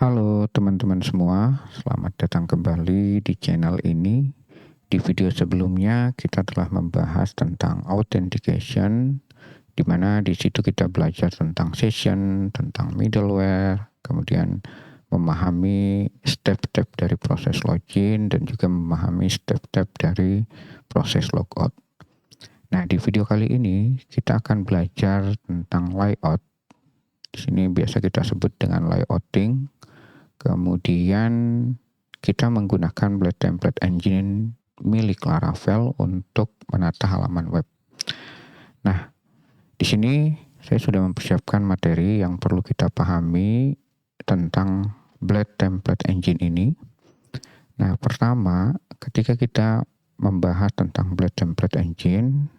Halo teman-teman semua, selamat datang kembali di channel ini. Di video sebelumnya kita telah membahas tentang authentication, di mana di situ kita belajar tentang session, tentang middleware, kemudian memahami step-step dari proses login dan juga memahami step-step dari proses logout. Nah, di video kali ini kita akan belajar tentang layout. Di sini biasa kita sebut dengan layouting. Kemudian kita menggunakan Blade Template Engine milik Laravel untuk menata halaman web. Nah, di sini saya sudah mempersiapkan materi yang perlu kita pahami tentang Blade Template Engine ini. Nah, pertama, ketika kita membahas tentang Blade Template Engine,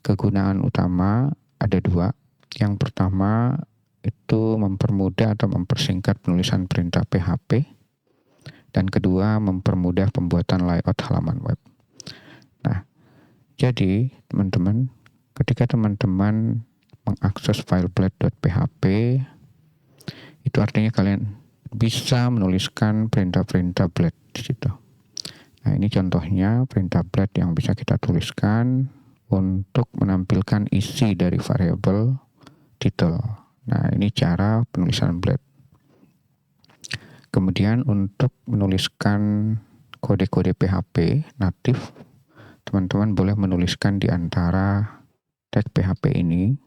kegunaan utama ada dua. Yang pertama itu mempermudah atau mempersingkat penulisan perintah PHP, dan kedua mempermudah pembuatan layout halaman web. Nah, jadi teman-teman, ketika teman-teman mengakses file blade.php, itu artinya kalian bisa menuliskan perintah-perintah blade di situ. Nah, ini contohnya perintah blade yang bisa kita tuliskan untuk menampilkan isi dari variabel title. Nah, ini cara penulisan blade. Kemudian untuk menuliskan kode-kode PHP natif, teman-teman boleh menuliskan di antara tag PHP ini.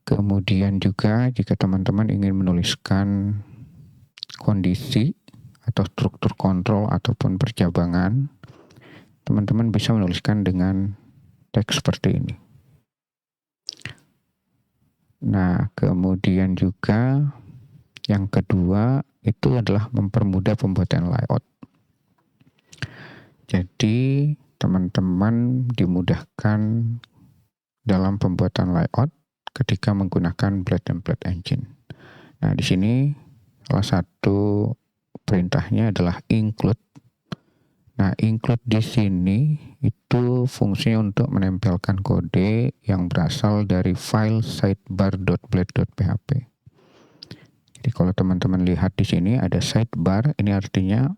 Kemudian juga jika teman-teman ingin menuliskan kondisi atau struktur kontrol ataupun percabangan, teman-teman bisa menuliskan dengan teks seperti ini. Nah, kemudian juga yang kedua itu adalah mempermudah pembuatan layout. Jadi, teman-teman dimudahkan dalam pembuatan layout ketika menggunakan Blade Template Engine. Nah, di sini salah satu perintahnya adalah include. Nah, include di sini itu fungsinya untuk menempelkan kode yang berasal dari file sidebar.blade.php. Jadi kalau teman-teman lihat di sini ada sidebar, ini artinya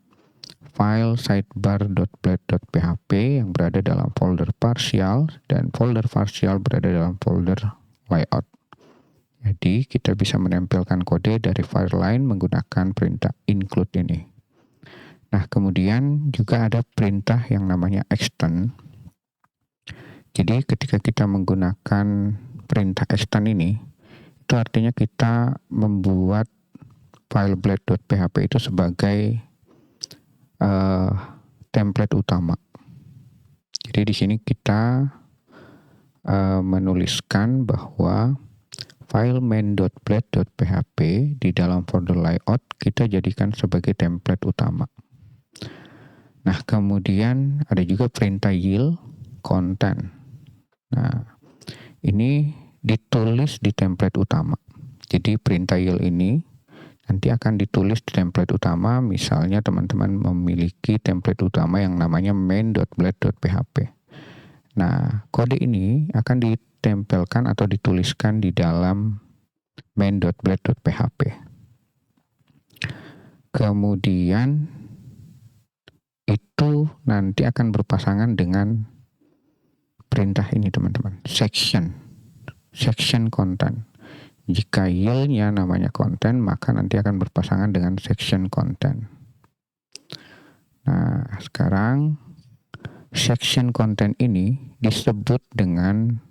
file sidebar.blade.php yang berada dalam folder partial, dan folder partial berada dalam folder layout. Jadi kita bisa menempelkan kode dari file lain menggunakan perintah include ini. Nah, kemudian juga ada perintah yang namanya extend. Jadi ketika kita menggunakan perintah extend ini, itu artinya kita membuat file blade.php itu sebagai template utama. Jadi di sini kita menuliskan bahwa file main.blade.php di dalam folder layout kita jadikan sebagai template utama. Nah, kemudian ada juga perintah yield content. Nah, ini ditulis di template utama. Jadi perintah yield ini nanti akan ditulis di template utama. Misalnya teman-teman memiliki template utama yang namanya main.blade.php. Nah, kode ini akan ditempelkan atau dituliskan di dalam main.blade.php. Kemudian itu nanti akan berpasangan dengan perintah ini teman-teman, section content. Jika yield-nya namanya content, maka nanti akan berpasangan dengan section content. Nah, sekarang section content ini disebut dengan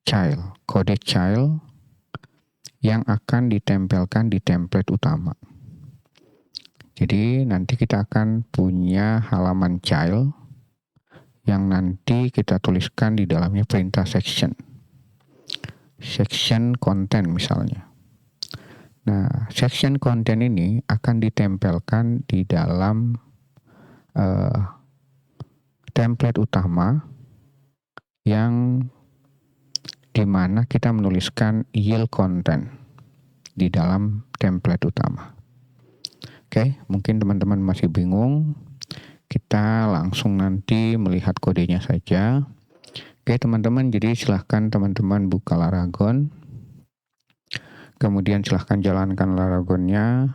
child, kode child yang akan ditempelkan di template utama. Jadi nanti kita akan punya halaman child yang nanti kita tuliskan di dalamnya perintah section content misalnya. Nah, section content ini akan ditempelkan di dalam template utama yang dimana kita menuliskan yield content di dalam template utama. Oke, mungkin teman-teman masih bingung. Kita langsung nanti melihat kodenya saja. Oke teman-teman, jadi silahkan teman-teman buka Laragon. Kemudian silahkan jalankan Laragonnya.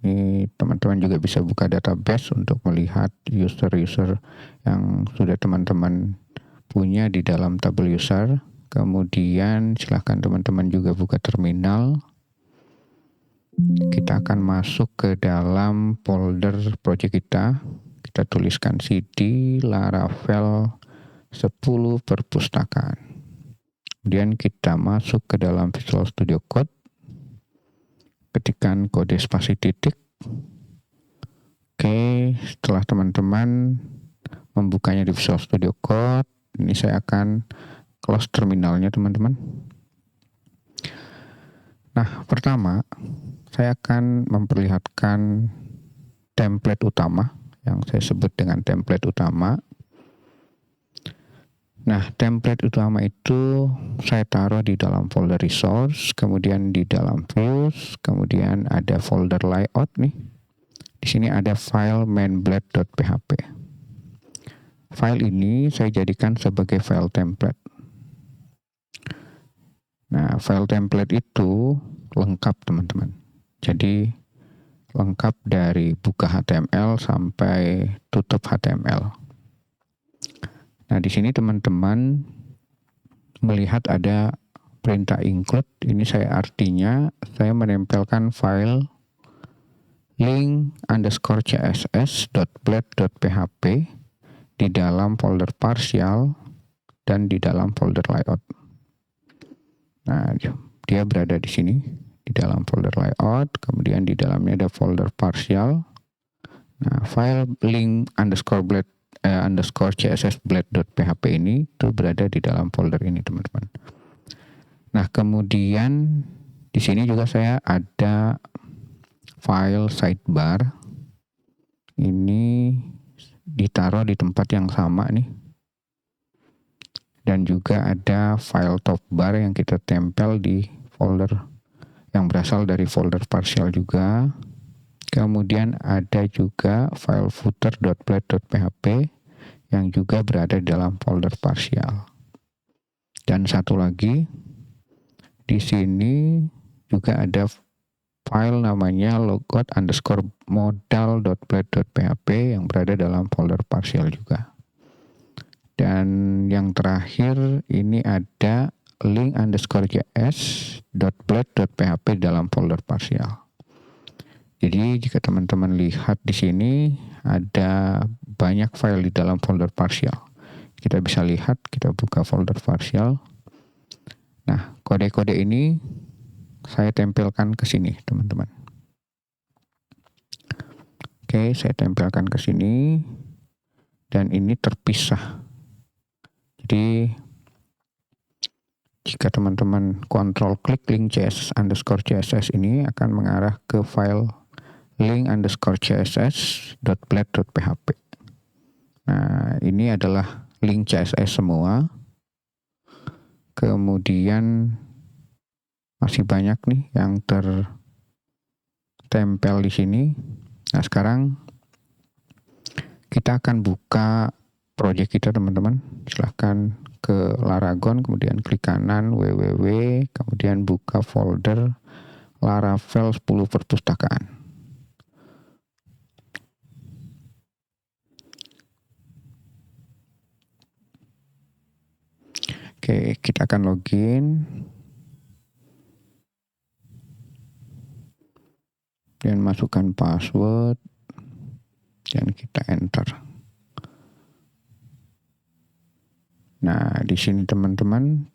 Ini teman-teman juga bisa buka database untuk melihat user-user yang sudah teman-teman punya di dalam tabel user. Kemudian silahkan teman-teman juga buka terminal. Kita akan masuk ke dalam folder project kita. Kita tuliskan cd Laravel 10 perpustakaan. Kemudian kita masuk ke dalam Visual Studio Code. Ketikkan kode spasi titik. Oke, setelah teman-teman membukanya di Visual Studio Code, ini saya akan close terminalnya teman-teman. Nah, pertama saya akan memperlihatkan template utama yang saya sebut dengan template utama. Nah, template utama itu saya taruh di dalam folder resource, kemudian di dalam views, kemudian ada folder layout nih. Di sini ada file mainblade.php. File ini saya jadikan sebagai file template. Nah, file template itu lengkap teman-teman. Jadi lengkap dari buka HTML sampai tutup HTML. Nah, di sini teman-teman melihat ada perintah include. Ini artinya saya menempelkan file link_css.blade.php di dalam folder partial dan di dalam folder layout. Nah, dia berada di sini di dalam folder layout, kemudian di dalamnya ada folder partial. Nah, file link_css.blade.php ini tuh berada di dalam folder ini teman-teman. Nah, kemudian di sini juga saya ada file sidebar. Ini ditaruh di tempat yang sama nih. Dan juga ada file top bar yang kita tempel di folder yang berasal dari folder partial juga. Kemudian ada juga file footer.blade.php yang juga berada di dalam folder partial. Dan satu lagi, di sini juga ada file namanya logout_modal.blade.php yang berada dalam folder partial juga. Dan yang terakhir ini ada link_js.blade.php dalam folder partial. Jadi jika teman-teman lihat di sini ada banyak file di dalam folder partial. Kita bisa lihat, kita buka folder partial. Nah, kode-kode ini saya tempelkan ke sini, teman-teman. Oke, saya tempelkan ke sini dan ini terpisah. Jadi jika teman-teman kontrol klik link css_css ini akan mengarah ke file link_css.blade.php. Nah, ini adalah link CSS semua. Kemudian masih banyak nih yang tertempel di sini. Nah, sekarang kita akan buka project kita teman-teman. Silahkan ke Laragon, kemudian klik kanan www, kemudian buka folder Laravel 10 perpustakaan. Oke, kita akan login dan masukkan password dan kita enter. Nah, di sini teman-teman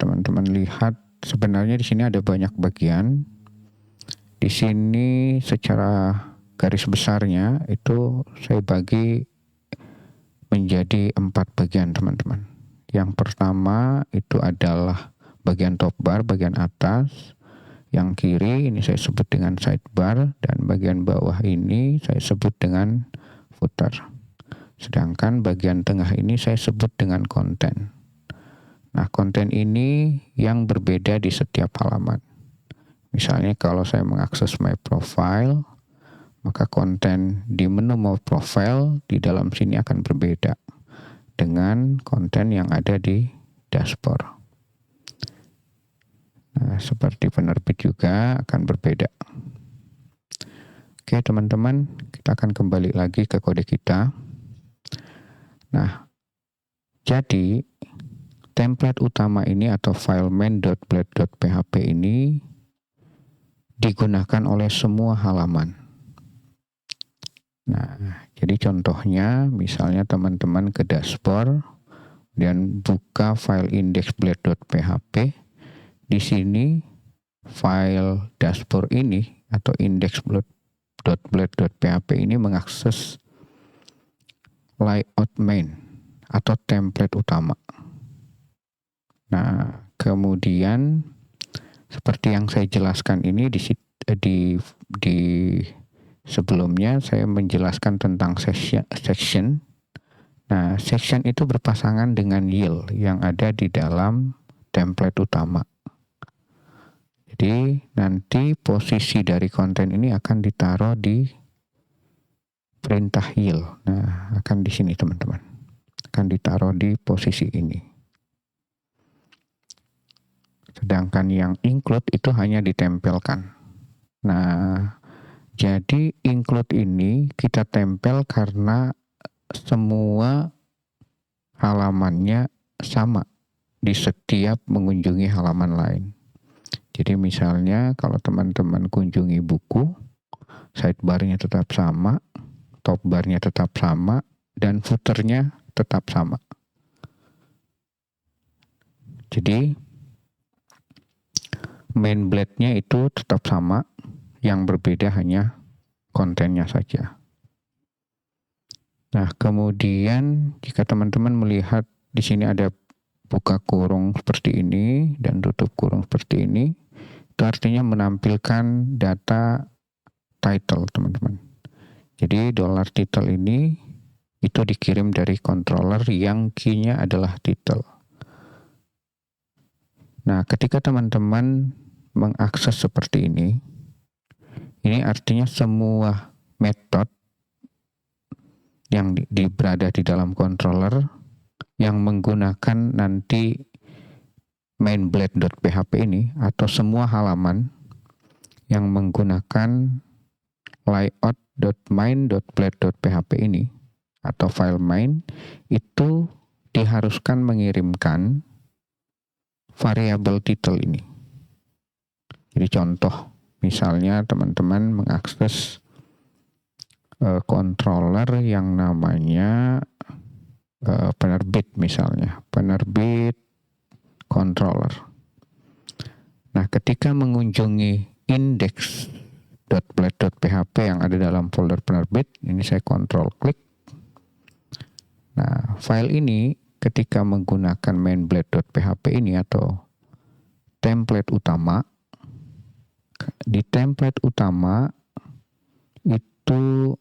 lihat sebenarnya di sini ada banyak bagian. Di sini secara garis besarnya itu saya bagi menjadi 4 bagian teman-teman. Yang pertama itu adalah bagian top bar, bagian atas. Yang kiri ini saya sebut dengan sidebar, dan bagian bawah ini saya sebut dengan footer. Sedangkan bagian tengah ini saya sebut dengan konten. Nah, konten ini yang berbeda di setiap halaman. Misalnya kalau saya mengakses my profile, maka konten di menu my profile di dalam sini akan berbeda dengan konten yang ada di dashboard. Nah, seperti penerbit juga akan berbeda. Oke teman-teman, kita akan kembali lagi ke kode kita. Nah, jadi template utama ini atau file main.blade.php ini digunakan oleh semua halaman. Nah, jadi contohnya misalnya teman-teman ke dashboard dan buka file index.blade.php. Di sini file dashboard ini atau index.blade.php ini mengakses layout main atau template utama. Nah, kemudian seperti yang saya jelaskan ini di sebelumnya saya menjelaskan tentang section. Nah, section itu berpasangan dengan yield yang ada di dalam template utama. Jadi nanti posisi dari konten ini akan ditaruh di perintah yield. Nah, akan di sini teman-teman. Akan ditaruh di posisi ini. Sedangkan yang include itu hanya ditempelkan. Nah, jadi include ini kita tempel karena semua halamannya sama di setiap mengunjungi halaman lain. Jadi misalnya kalau teman-teman kunjungi buku, sidebarnya tetap sama, top barnya tetap sama, dan footernya tetap sama. Jadi main blade-nya itu tetap sama, yang berbeda hanya kontennya saja. Nah, kemudian jika teman-teman melihat di sini ada buka kurung seperti ini dan tutup kurung seperti ini, itu artinya menampilkan data title teman-teman. Jadi $title ini itu dikirim dari controller yang key-nya adalah title. Nah, ketika teman-teman mengakses seperti ini artinya semua metode yang berada di dalam controller yang menggunakan nanti main.blade.php ini atau semua halaman yang menggunakan layout.main.blade.php ini atau file main itu diharuskan mengirimkan variabel title ini. Jadi contoh, misalnya teman-teman mengakses controller yang namanya penerbit misalnya, penerbit controller. Nah, ketika mengunjungi index.blade.php yang ada dalam folder penerbit, ini saya kontrol klik. Nah, file ini ketika menggunakan main.blade.php ini atau template utama, di template utama itu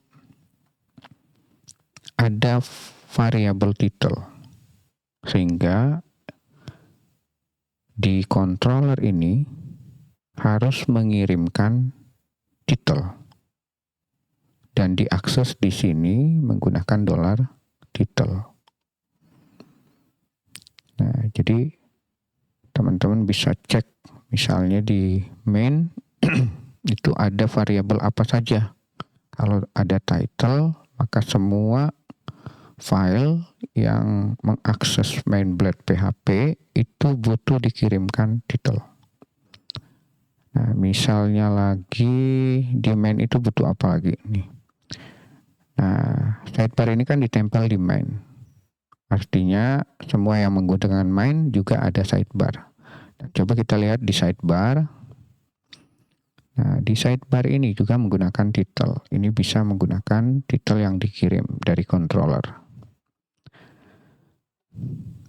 ada variabel title, sehingga di controller ini harus mengirimkan title dan diakses di sini menggunakan $title. Nah, jadi teman-teman bisa cek misalnya di main itu ada variabel apa saja. Kalau ada title, maka semua file yang mengakses main.blade.php itu butuh dikirimkan title. Nah, misalnya lagi di main itu butuh apa lagi nih? Nah, sidebar ini kan ditempel di main. Artinya semua yang menggunakan main juga ada sidebar. Nah, coba kita lihat di sidebar. Nah, di sidebar ini juga menggunakan title. Ini bisa menggunakan title yang dikirim dari controller.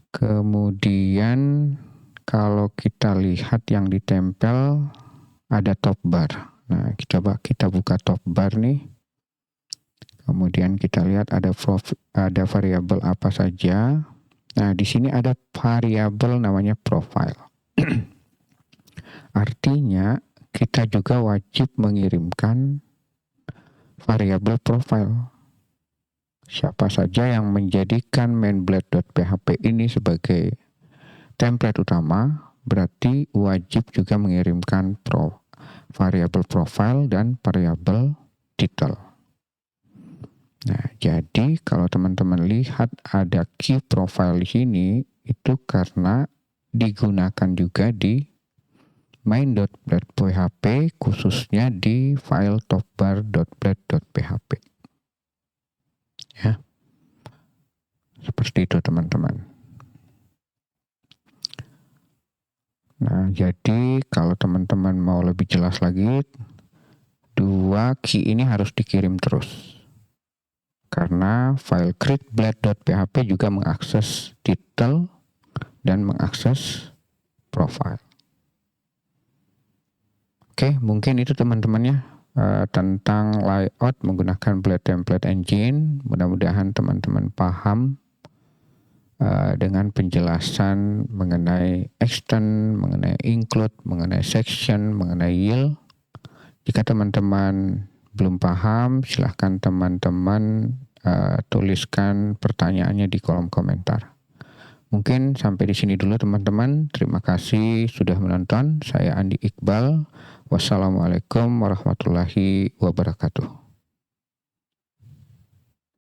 Kemudian kalau kita lihat yang ditempel ada top bar. Nah, coba kita buka top bar nih. Kemudian kita lihat ada variabel apa saja. Nah, di sini ada variabel namanya profile. Artinya kita juga wajib mengirimkan variabel profile. Siapa saja yang menjadikan main.blade.php ini sebagai template utama, berarti wajib juga mengirimkan variabel profile dan variabel title. Nah, jadi kalau teman-teman lihat ada key profile di sini, itu karena digunakan juga di main.blade.php, khususnya di file topbar.blade.php. Ya. Seperti itu teman-teman. Nah, jadi kalau teman-teman mau lebih jelas lagi, dua key ini harus dikirim terus. Karena file create.blade.php juga mengakses title dan mengakses profile. Oke, mungkin itu teman-teman ya tentang layout menggunakan Blade Template Engine. Mudah-mudahan teman-teman paham dengan penjelasan mengenai extend, mengenai include, mengenai section, mengenai yield. Jika teman-teman belum paham, silahkan teman-teman tuliskan pertanyaannya di kolom komentar. Mungkin sampai di sini dulu teman-teman. Terima kasih sudah menonton. Saya Andi Iqbal. Wassalamualaikum warahmatullahi wabarakatuh.